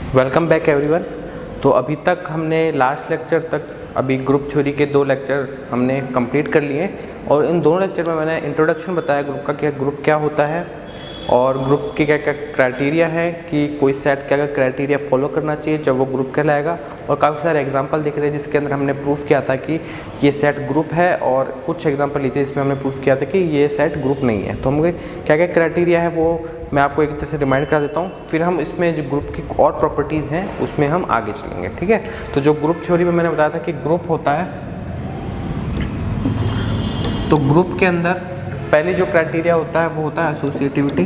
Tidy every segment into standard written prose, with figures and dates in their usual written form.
Welcome back everyone. तो अभी तक हमने लास्ट लेक्चर तक अभी ग्रुप थ्योरी के 2 लेक्चर हमने कंप्लीट कर लिए और इन दोनों लेक्चर में मैंने इंट्रोडक्शन बताया ग्रुप का, क्या ग्रुप क्या होता है और ग्रुप के क्या क्या क्राइटेरिया है कि कोई सेट क्या क्या क्राइटेरिया फॉलो करना चाहिए जब वो ग्रुप कहलाएगा, और काफ़ी सारे एग्जांपल देखे थे जिसके अंदर हमने प्रूफ किया था कि ये सेट ग्रुप है, और कुछ एग्जांपल लिए थे इसमें हमने प्रूफ किया था कि ये सेट ग्रुप नहीं है। तो हम क्या क्या क्राइटेरिया है वो मैं आपको एक तरह से रिमाइंड करा देता हूँ, फिर हम इसमें जो ग्रुप की और प्रॉपर्टीज़ हैं उसमें हम आगे चलेंगे। ठीक है, तो जो ग्रुप थ्योरी में मैंने बताया था कि ग्रुप होता है, तो ग्रुप के अंदर पहले जो क्राइटेरिया होता है वो होता है एसोसिएटिविटी।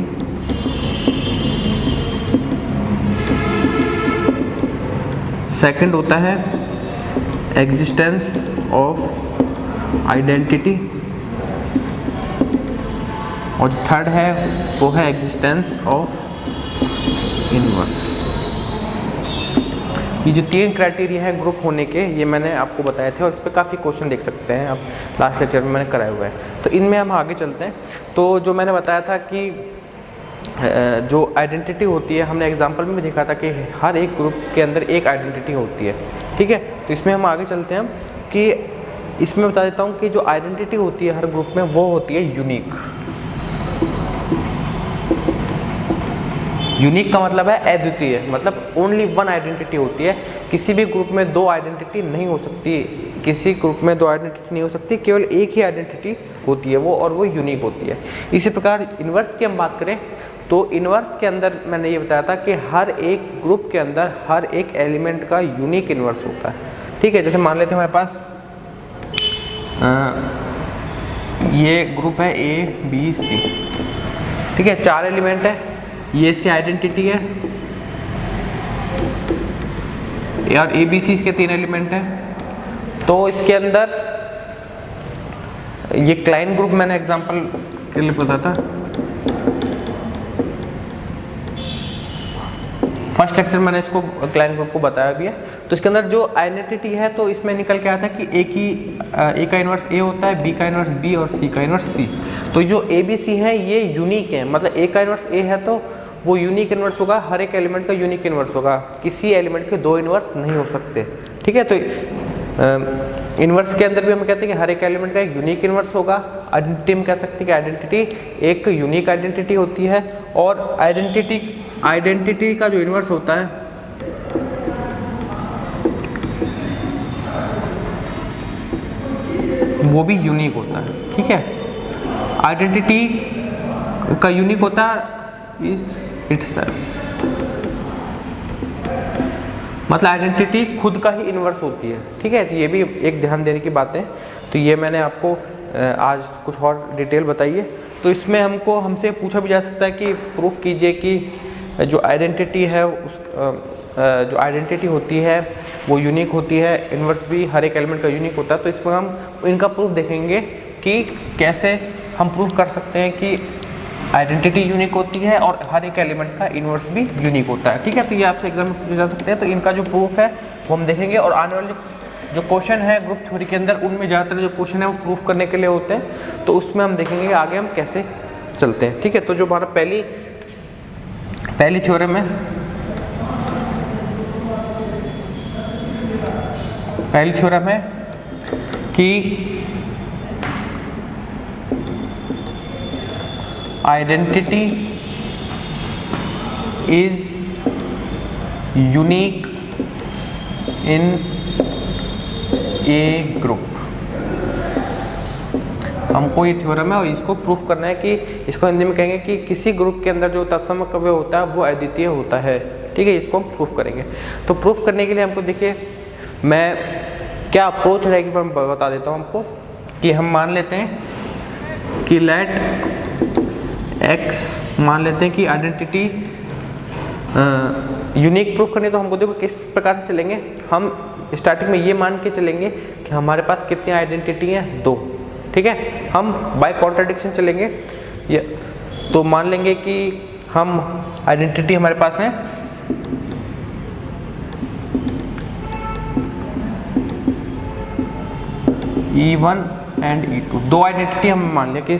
सेकंड होता है एग्जिस्टेंस ऑफ आइडेंटिटी, और जो थर्ड है वो है एग्जिस्टेंस ऑफ इनवर्स। ये जो 3 क्राइटेरिया हैं ग्रुप होने के, ये मैंने आपको बताए थे और इस पर काफ़ी क्वेश्चन देख सकते हैं आप, लास्ट लेक्चर में मैंने कराए हुए हैं। तो इनमें हम आगे चलते हैं। तो जो मैंने बताया था कि जो आइडेंटिटी होती है, हमने एग्जांपल में भी देखा था कि हर एक ग्रुप के अंदर एक आइडेंटिटी होती है। ठीक है, तो इसमें हम आगे चलते हैं कि इसमें बता देता हूँ कि जो आइडेंटिटी होती है हर ग्रुप में वो होती है यूनिक। यूनिक का मतलब है अद्वितीय, मतलब ओनली वन आइडेंटिटी होती है। किसी भी ग्रुप में 2 आइडेंटिटी नहीं हो सकती, किसी ग्रुप में 2 आइडेंटिटी नहीं हो सकती, केवल एक ही आइडेंटिटी होती है वो, और वो यूनिक होती है। इसी प्रकार इन्वर्स की हम बात करें तो इन्वर्स के अंदर मैंने ये बताया था कि हर एक ग्रुप के अंदर हर एक एलिमेंट का यूनिक इन्वर्स होता है। ठीक है, जैसे मान लेते हैं हमारे पास ये ग्रुप है ए बी सी। ठीक है, 4 एलिमेंट है, ये इसकी आइडेंटिटी है, और ए बी सी इसके 3 एलिमेंट हैं। तो इसके अंदर ये क्लाइन ग्रुप मैंने एग्जांपल के लिए बताया था फर्स्ट लेक्चर, मैंने इसको क्लाइन ग्रुप को बताया भी है। तो इसके अंदर जो आइडेंटिटी है तो इसमें निकल के आया था कि ए का इन्वर्स ए होता है, बी का इन्वर्स बी और सी का इन्वर्स सी। तो जो ए बी सी है ये यूनिक है, मतलब ए का इन्वर्स ए है तो वो यूनिक इन्वर्स होगा, हर एक एलिमेंट का यूनिक इन्वर्स होगा, किसी एलिमेंट के 2 इन्वर्स नहीं हो सकते। ठीक है, तो इन्वर्स के अंदर भी हम कहते हैं कि हर एक एलिमेंट का एक यूनिक इन्वर्स होगा। आइडेंटिटी में कह सकते हैं कि आइडेंटिटी एक यूनिक आइडेंटिटी होती है, और आइडेंटिटी का जो इन्वर्स होता है वो भी यूनिक होता है। ठीक है, आइडेंटिटी का यूनिक होता है इट्सेल्फ, मतलब आइडेंटिटी खुद का ही इन्वर्स होती है। ठीक है, तो ये भी एक ध्यान देने की बात है। तो ये मैंने आपको आज कुछ और डिटेल बताई है। तो इसमें हमसे पूछा भी जा सकता है कि प्रूफ कीजिए कि जो आइडेंटिटी है उस जो आइडेंटिटी होती है वो यूनिक होती है, इन्वर्स भी हर एक एलिमेंट का यूनिक होता है। तो इसमें हम इनका प्रूफ देखेंगे कि कैसे हम प्रूफ कर सकते हैं कि आइडेंटिटी यूनिक होती है और हर एक एलिमेंट का इन्वर्स भी यूनिक होता है। ठीक है, तो ये आपसे एग्जाम में पूछे जा सकते हैं। तो इनका जो प्रूफ है वो हम देखेंगे, और आने वाले जो क्वेश्चन है ग्रुप थ्योरी के अंदर उनमें ज़्यादातर जो क्वेश्चन है वो प्रूफ करने के लिए होते हैं। तो उसमें हम देखेंगे आगे हम कैसे चलते हैं। ठीक है, तो जो हमारा पहली थ्योरम है, पहली थ्योरम है कि identity is unique in A group. हमको ये थ्योरम है और इसको प्रूफ करना है कि इसको हिंदी में कहेंगे कि किसी ग्रुप के अंदर जो तत्सम कव्य होता है वो अद्वितीय होता है। ठीक है, इसको हम प्रूफ करेंगे। तो प्रूफ करने के लिए हमको देखिए मैं क्या अप्रोच रहेगी मैं बता देता हूँ हमको, कि हम मान लेते हैं कि लेट एक्स, मान लेते हैं कि आइडेंटिटी यूनिक प्रूफ करनी है। तो हमको देखो किस प्रकार से चलेंगे। हम स्टार्टिंग में ये मान के चलेंगे कि हमारे पास कितनी आइडेंटिटी हैं, 2। ठीक है, हम बाय कॉन्ट्राडिक्शन चलेंगे। तो मान लेंगे कि हम आइडेंटिटी हमारे पास है E1 एंड E2, 2 आइडेंटिटी हम मान लें कि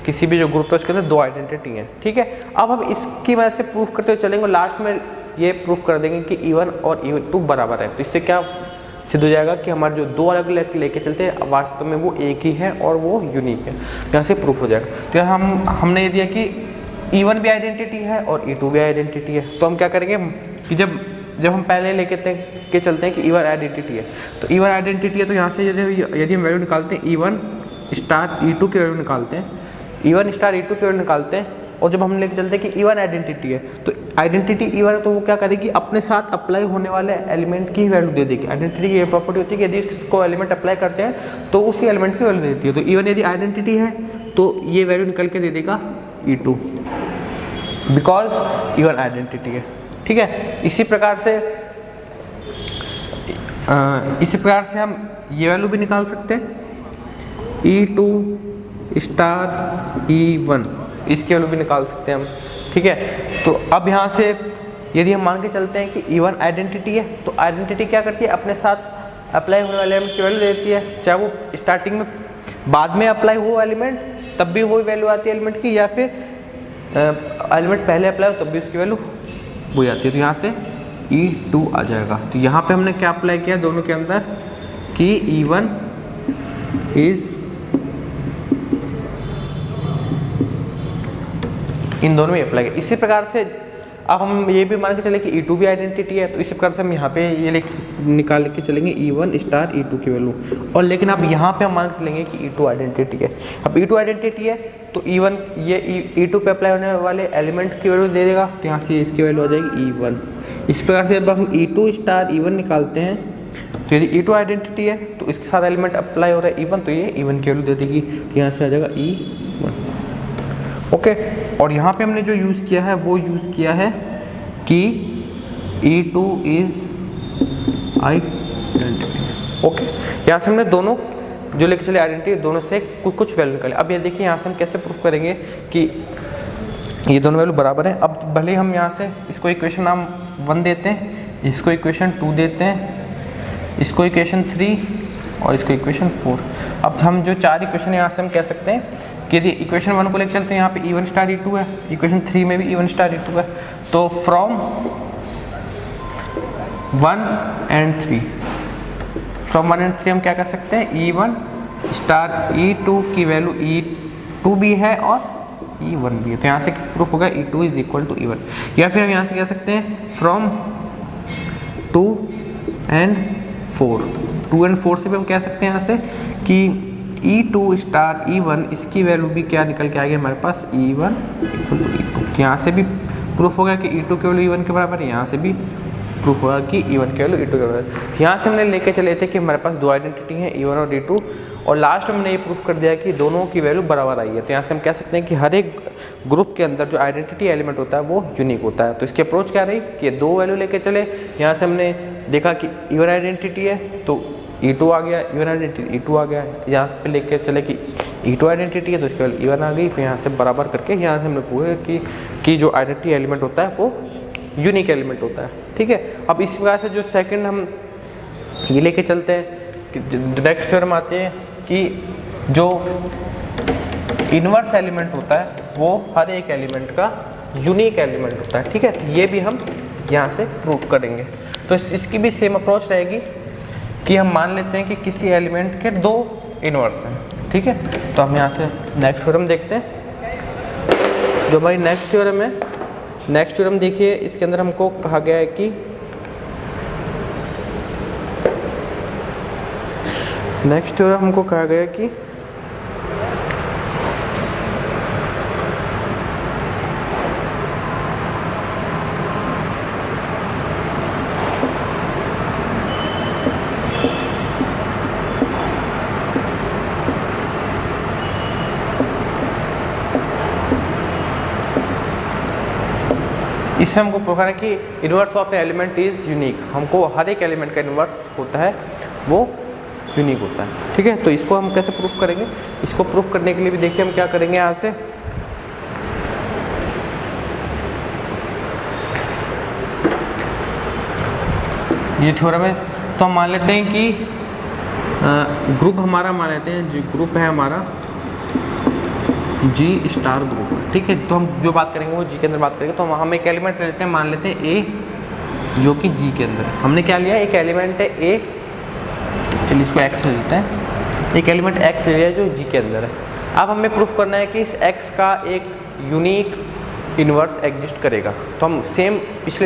किसी भी जो ग्रुप है उसके अंदर 2 आइडेंटिटी हैं। ठीक है, अब हम इसकी वजह से प्रूफ करते हुए चलेंगे। लास्ट में ये प्रूफ कर देंगे कि E1 और E2 बराबर है। तो इससे क्या सिद्ध हो जाएगा कि हमारे जो दो अलग अलग लेके चलते हैं वास्तव में वो एक ही है और वो यूनिक है। तो यहाँ से प्रूफ हो जाएगा। तो यहाँ हमने ये दिया कि E1 भी आइडेंटिटी है और E2 भी आइडेंटिटी है। तो हम क्या करेंगे कि जब हम पहले लेके के चलते हैं कि E1 आइडेंटिटी है, तो E1 आइडेंटिटी है तो यहाँ से यदि हम वैल्यू निकालते हैं E1 स्टार E2 की वैल्यू निकालते हैं, E1 स्टार E2 की वैल्यू निकालते हैं, और जब हम लेके चलते हैं कि E1 आइडेंटिटी है तो आइडेंटिटी E1 है तो वो क्या करेगी, अपने साथ अप्लाई होने वाले एलिमेंट की वैल्यू दे देगी। आइडेंटिटी की ये प्रॉपर्टी होती है कि यदि इसको एलिमेंट अप्लाई करते हैं तो उसी एलिमेंट की वैल्यू देती है। तो E1 यदि आइडेंटिटी है तो ये वैल्यू निकल के दे देगा E2, बिकॉज E1 आइडेंटिटी है। ठीक है, इसी प्रकार से हम ये वैल्यू भी निकाल सकते हैं E2 स्टार E1, इसकी वैल्यू भी निकाल सकते हैं हम। ठीक है, तो अब यहाँ से यदि हम मान के चलते हैं कि E1 आइडेंटिटी है तो आइडेंटिटी क्या करती है, अपने साथ अप्लाई होने वाले एलिमेंट की वैल्यू देती है, चाहे वो स्टार्टिंग में बाद में अप्लाई हो एलिमेंट तब भी वही वैल्यू आती है एलिमेंट की, या फिर एलिमेंट पहले अप्लाई हो तब भी उसकी वैल्यू वही आती है। तो यहाँ से E2 आ जाएगा। तो यहाँ पे हमने क्या अप्लाई किया दोनों के अंदर कि E1 इज इन दोनों में अप्लाई किया। इसी प्रकार से अब हम ये भी मान के चले कि E2 भी आइडेंटिटी है, तो इसी प्रकार से हम यहाँ पे ये निकाल के चलेंगे E1 स्टार E2 की वैल्यू, और लेकिन अब यहाँ पे हम मान के चलेंगे कि E2 आइडेंटिटी है। अब E2 आइडेंटिटी है तो E1 ये E2 पे अप्लाई होने वाले एलिमेंट की वैल्यू दे देगा, तो यहाँ से इसकी वैल्यू आ जाएगी E1। इस प्रकार से जब हम E2 स्टार E1 निकालते हैं तो यदि E2 आइडेंटिटी है तो इसके साथ एलिमेंट अप्लाई हो रहा है E1, तो ये E1 की वैल्यू दे देगी, तो यहाँ से आ जाएगा E1। ओके, और यहाँ पे हमने जो यूज़ किया है वो यूज़ किया है कि E2 इज आइडेंटिटी। ओके, यहाँ से हमने दोनों जो लेके चले आइडेंटिटी दोनों से कुछ वैल्यू निकाले। अब ये देखिए यहाँ से हम कैसे प्रूफ करेंगे कि ये दोनों वैल्यू बराबर है। अब भले हम यहाँ से इसको इक्वेशन नाम 1 देते हैं, इसको इक्वेशन 2 देते हैं, इसको इक्वेशन 3 और इसको इक्वेशन 4। अब हम जो 4 इक्वेशन यहाँ से हम कह सकते हैं कि यदि इक्वेशन 1 को लेकर चलते हैं यहाँ पे E1 स्टार E2 है, इक्वेशन 3 में भी E1 स्टार E2 है, तो फ्रॉम 1 and 3 हम क्या कर सकते हैं, E1 स्टार E2 की वैल्यू E2 भी है और E1 भी है। तो यहाँ से प्रूफ होगा E2 is equal to E1। या फिर हम यहाँ से कह सकते हैं फ्रॉम 2 and 4 से भी हम कह सकते हैं यहाँ से कि E2 स्टार E1 इसकी वैल्यू भी क्या निकल के आएगी हमारे पास E1 इक्वल टू E2। यहाँ से भी प्रूफ होगा कि E2 की वैल्यू E1 के बराबर है, यहाँ से भी प्रूफ होगा कि E1 की वैल्यू E2 के बराबर है। यहाँ से हमने लेके चले थे कि हमारे पास दो आइडेंटिटी हैं E1 और E2, और लास्ट में हमने ये प्रूफ कर दिया कि दोनों की वैल्यू बराबर आई है। तो यहाँ से हम कह सकते हैं कि हर एक ग्रुप के अंदर जो आइडेंटिटी एलिमेंट होता है वो यूनिक होता है। तो इसकी अप्रोच क्या रही कि दो वैल्यू लेके चले, यहाँ से हमने देखा कि E1 आइडेंटिटी है तो E2 आ गया, E1 आइडेंटिटी E2 आ गया, यहाँ पे लेके चले कि E2 आइडेंटिटी है तो उसके बाद E1 आ गई। तो यहाँ से बराबर करके यहाँ से हमने पूछा कि जो आइडेंटिटी एलिमेंट होता है वो यूनिक एलिमेंट होता है। ठीक है, अब इस प्रकार से जो सेकंड हम ये लेके चलते हैं कि नेक्स्ट थ्योरम आते हैं कि जो इनवर्स एलिमेंट होता है वो हर एक एलिमेंट का यूनिक एलिमेंट होता है। ठीक है, तो ये भी हम यहाँ से प्रूफ करेंगे। तो इसकी भी सेम अप्रोच रहेगी कि हम मान लेते हैं कि किसी एलिमेंट के दो इनवर्स हैं। ठीक है, तो हम यहाँ से नेक्स्ट थ्योरम देखते हैं। जो हमारी नेक्स्ट थ्योरम है, नेक्स्ट थ्योरम देखिए, इसके अंदर हमको कहा गया है कि नेक्स्ट थ्योरम हमको कहा गया है कि इससे हमको प्रूव है कि inverse of element is unique. हमको हर एक एलिमेंट का इनवर्स होता है वो यूनिक होता है। ठीक है, तो इसको हम कैसे प्रूफ करेंगे, इसको प्रूफ करने के लिए भी देखिए हम क्या करेंगे। यहाँ से ये थ्योरम है तो हम मान लेते हैं कि ग्रुप हमारा मान लेते हैं, जो ग्रुप है हमारा G स्टार ग्रुप। ठीक है, तो हम जो बात करेंगे वो G के अंदर बात करेंगे। तो हम एक एलिमेंट ले लेते हैं, मान लेते हैं A जो कि जी के अंदर है। हमने क्या लिया, एक एलिमेंट है ए, चलिए इसको एक्स ले लेते हैं, एक एलिमेंट एक्स ले लिया जो जी के अंदर है। अब हमें प्रूफ करना है कि इस एक्स का एक यूनिक इन्वर्स एग्जिस्ट करेगा। तो हम सेम पिछले